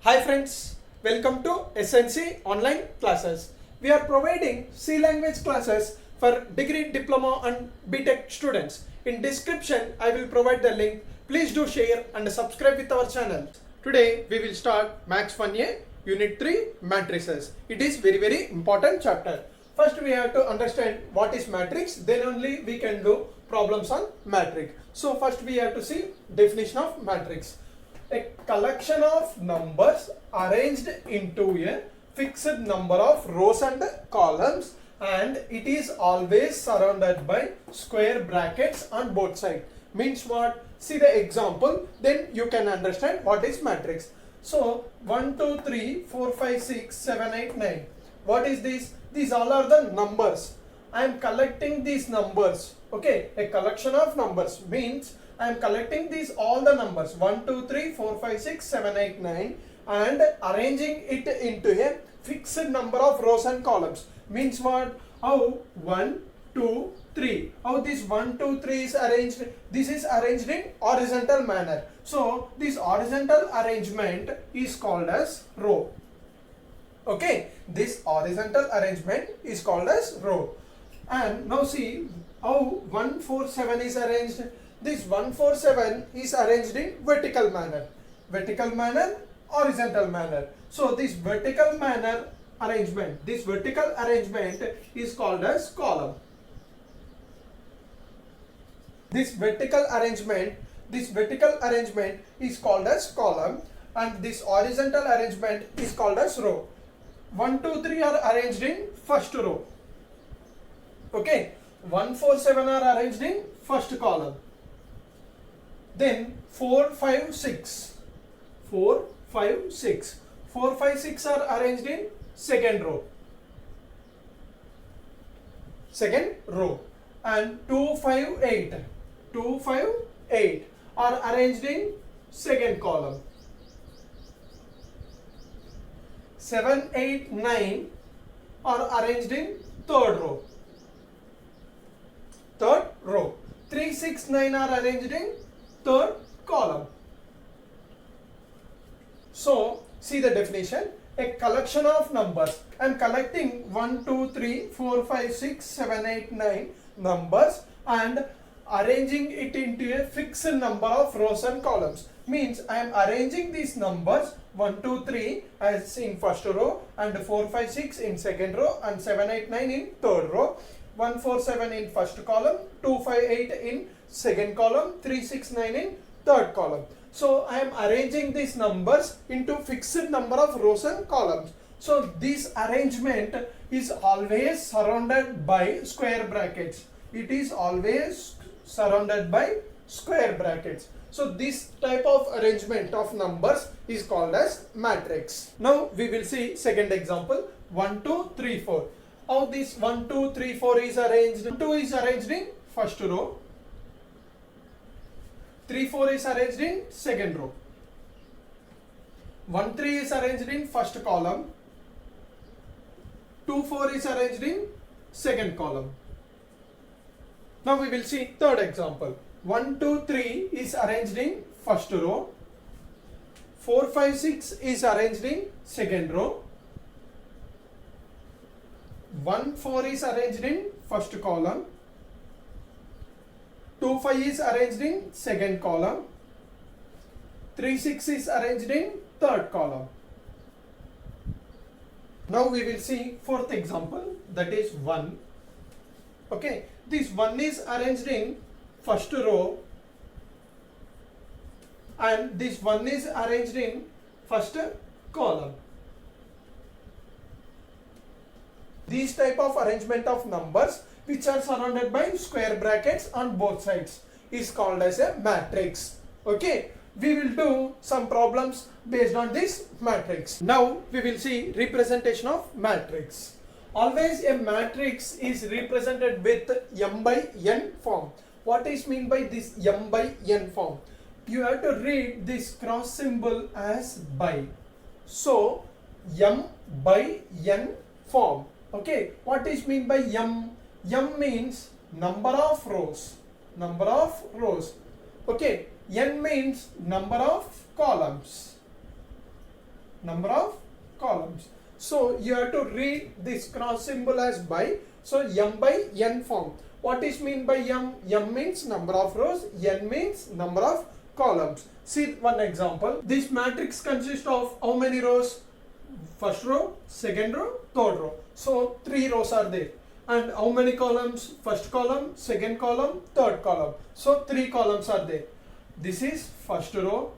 Hi friends, welcome to SNC online classes. We are providing C language classes for degree, diploma and BTech students. In description, I will provide the link. Please do share and subscribe with our channel. Today we will start Max 1A Unit 3 Matrices. It is very important chapter. First we have to understand what is matrix, then only we can do problems on matrix. So first we have to see definition of matrix. A collection of numbers arranged into a fixed number of rows and columns, and it is always surrounded by square brackets on both sides. Means what? See the example, then you can understand what is matrix. So 1 2 3 4 5 6 7 8 9. What is this? These all are the numbers. I am collecting these numbers. Okay, a collection of numbers means I am collecting these all the numbers 1 2 3 4 5 6 7 8 9 and arranging it into a fixed number of rows and columns. Means what? How 1 2 3, how this 1 2 3 is arranged? This is arranged in horizontal manner. So this horizontal arrangement is called as row. Okay, this horizontal arrangement is called as row. And now see how 1 4 7 is arranged. This 1 4 7 is arranged in vertical manner. Vertical manner, horizontal manner. So this vertical manner arrangement, this vertical arrangement is called as column. This vertical arrangement is called as column, and this horizontal arrangement is called as row. 1 2 3 are arranged in first row. Okay, 1 4 7 are arranged in first column. Then 4 5 6 4 5 6 4 5 6 are arranged in second row, and 2 5 8 are arranged in second column. 7 8 9 are arranged in third row. 3 6 9 are arranged in third column. So see the definition. A collection of numbers. I am collecting 1 2 3 4 5 6 7 8 9 numbers and arranging it into a fixed number of rows and columns. Means I am arranging these numbers 1 2 3 as in first row, and 4 5 6 in second row, and 7 8 9 in third row, 1 4 7 in first column, 2 5 8 in second column, 3 6 9 in third column. So I am arranging these numbers into fixed number of rows and columns. So this arrangement is always surrounded by square brackets. It is always surrounded by square brackets. So this type of arrangement of numbers is called as matrix. Now we will see second example, 1 2 3 4. How this 1 2 3 4 is arranged? 2 is arranged in first row, 3 4 is arranged in second row, 1 3 is arranged in first column, 2 4 is arranged in second column. Now we will see third example. 1 2 3 is arranged in first row, 4 5 6 is arranged in second row, 1 4 is arranged in first column, 2 5 is arranged in second column, 3 6 is arranged in third column. Now we will see fourth example, that is 1. Okay, this 1 is arranged in first row, and this 1 is arranged in first column. These type of arrangement of numbers which are surrounded by square brackets on both sides is called as a matrix. Okay, we will do some problems based on this matrix. Now we will see representation of matrix. Always a matrix is represented with m by n form. What is mean by this m by n form? You have to read this cross symbol as by. So m by n form. Okay, what is mean by m? M means number of rows. Okay, n means number of columns. number of columns. So you have to read this cross symbol as by. So m by n form. What is mean by m? M means number of rows, n means number of columns. See one example. This matrix consists of how many rows? First row, second row, third row. So 3 rows are there. And how many columns? First column, second column, third column. So 3 columns are there. This is first row,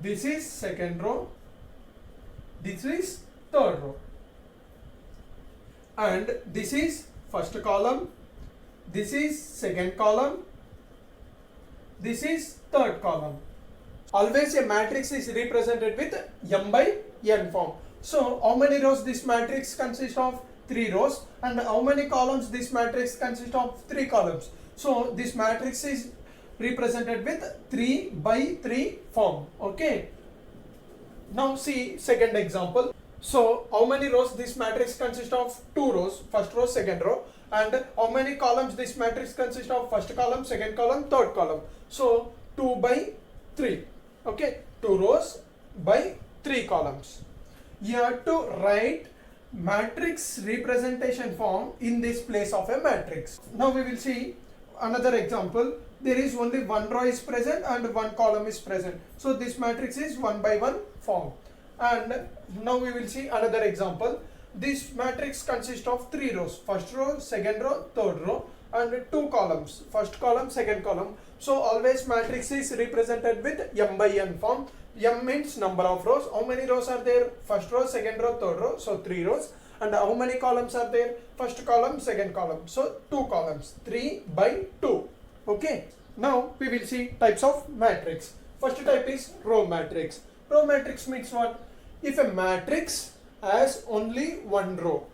this is second row, this is third row, and this is first column, this is second column, this is third column. Always a matrix is represented with m by n form. So how many rows this matrix consists of? 3 rows. And how many columns this matrix consists of? 3 columns. So this matrix is represented with 3 by 3 form. Okay. Now see second example. So how many rows this matrix consists of? 2 rows, first row, second row. And how many columns this matrix consists of? First column, second column, third column. So 2 by 3. Okay, 2 rows by 3 columns. You have to write matrix representation form in this place of a matrix. Now we will see another example. There is only one row is present and one column is present. So this matrix is 1 by 1 form. And now we will see another example. This matrix consists of 3 rows. First row, second row, third row, and 2 columns. First column, second column. So always matrix is represented with m by n form. M means number of rows. How many rows are there? First row, second row, third row. So 3 rows. And how many columns are there? First column, second column. So 2 columns. 3 by 2. Okay. Now we will see types of matrix. First type is row matrix. Row matrix means what? If a matrix has only one row.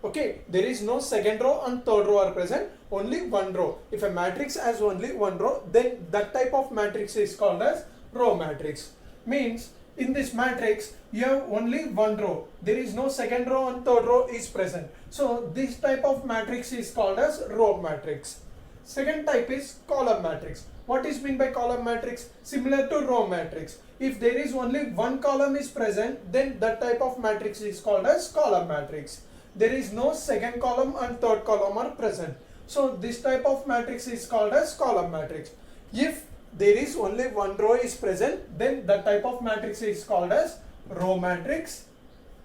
Okay. There is no second row and third row are present. Only one row. If a matrix has only one row, then that type of matrix is called as row matrix. Means in this matrix you have only one row. There is no second row and third row is present. So this type of matrix is called as row matrix. Second type is column matrix. What is meant by column matrix? Similar to row matrix. If there is only one column is present, then that type of matrix is called as column matrix. There is no second column and third column are present. So this type of matrix is called as column matrix. If there is only one row is present, then that type of matrix is called as row matrix.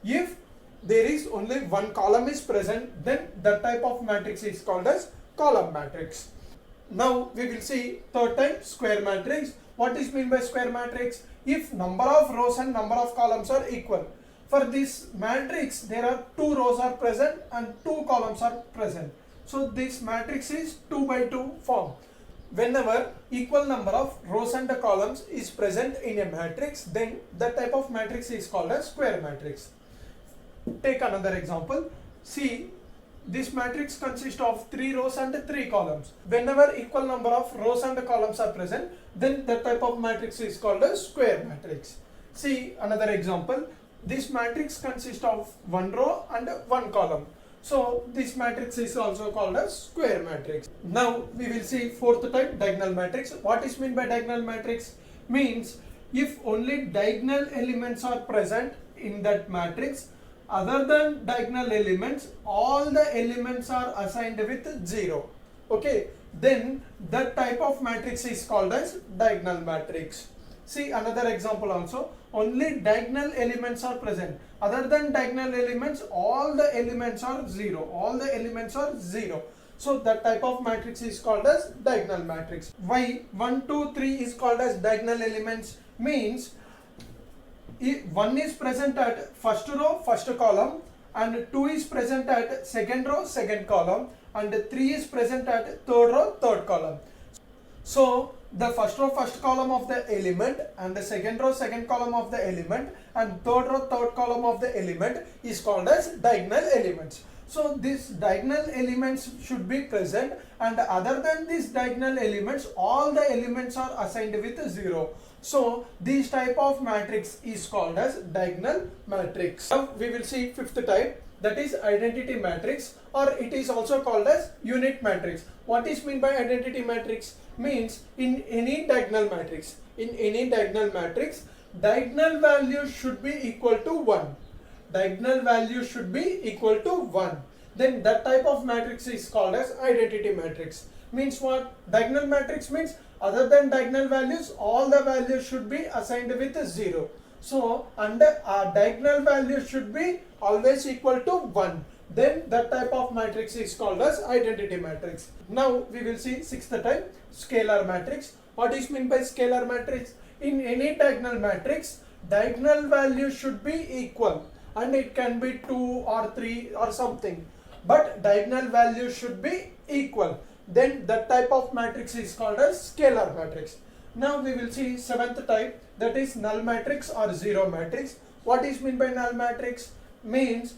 If there is only one column is present, then that type of matrix is called as column matrix. Now we will see third type, square matrix. What is meant by square matrix? If number of rows and number of columns are equal. For this matrix there are 2 rows are present and 2 columns are present. So this matrix is 2 by 2 form. Whenever equal number of rows and columns is present in a matrix, then that type of matrix is called as square matrix. Take another example. See, this matrix consists of 3 rows and 3 columns. Whenever equal number of rows and columns are present, then that type of matrix is called as square matrix. See another example. This matrix consists of 1 row and 1 column. So this matrix is also called as square matrix. Now we will see fourth type, diagonal matrix. What is meant by diagonal matrix? Means if only diagonal elements are present in that matrix, other than diagonal elements, all the elements are assigned with 0. Okay, then that type of matrix is called as diagonal matrix. See another example also. Only diagonal elements are present. Other than diagonal elements, all the elements are 0. All the elements are 0. So that type of matrix is called as diagonal matrix. Why 1, 2, 3 is called as diagonal elements? Means if 1 is present at first row, first column, and 2 is present at second row, second column, and 3 is present at third row, third column. So the first row, first column of the element, and the second row, second column of the element, and third row, third column of the element is called as diagonal elements. So these diagonal elements should be present, and other than these diagonal elements, all the elements are assigned with 0. So this type of matrix is called as diagonal matrix. Now we will see fifth type, that is identity matrix, or it is also called as unit matrix. What is meant by identity matrix? Means in any diagonal matrix, diagonal value should be equal to 1. Diagonal value should be equal to 1. Then that type of matrix is called as identity matrix. Means what? Diagonal matrix means other than diagonal values, all the values should be assigned with 0. So under diagonal value should be always equal to 1. Then that type of matrix is called as identity matrix. Now we will see sixth type, scalar matrix. What is meant by scalar matrix? In any diagonal matrix, diagonal value should be equal, and it can be 2 or 3 or something, but diagonal value should be equal. Then that type of matrix is called as scalar matrix. Now we will see seventh type, that is null matrix or zero matrix. What is meant by null matrix? Means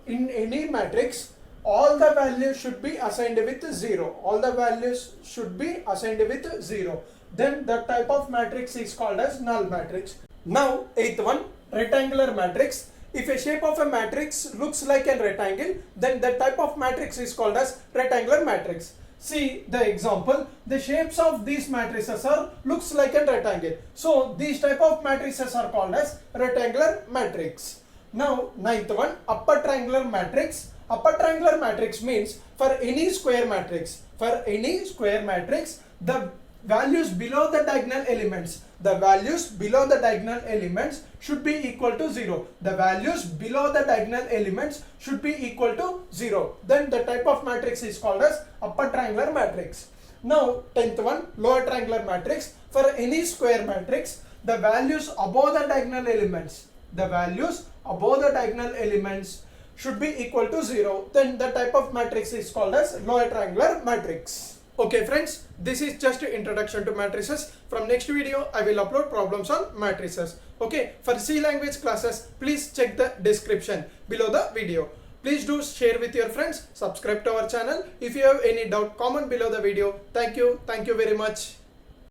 in any matrix, all the values should be assigned with 0. All the values should be assigned with 0. Then that type of matrix is called as null matrix. Now eighth one, rectangular matrix. If a shape of a matrix looks like a rectangle, then that type of matrix is called as rectangular matrix. See the example, the shapes of these matrices are looks like a rectangle. So these type of matrices are called as rectangular matrix. Now ninth one, upper triangular matrix. Upper triangular matrix means for any square matrix, the values below the diagonal elements, should be equal to 0. The values below the diagonal elements should be equal to 0. Then the type of matrix is called as upper triangular matrix. Now 10th one, lower triangular matrix. For any square matrix, the values above the diagonal elements, should be equal to 0. Then the type of matrix is called as lower triangular matrix. Okay friends, this is just an introduction to matrices. From next video, I will upload problems on matrices. Okay, for C language classes, please check the description below the video. Please do share with your friends, subscribe to our channel. If you have any doubt, comment below the video. Thank you very much.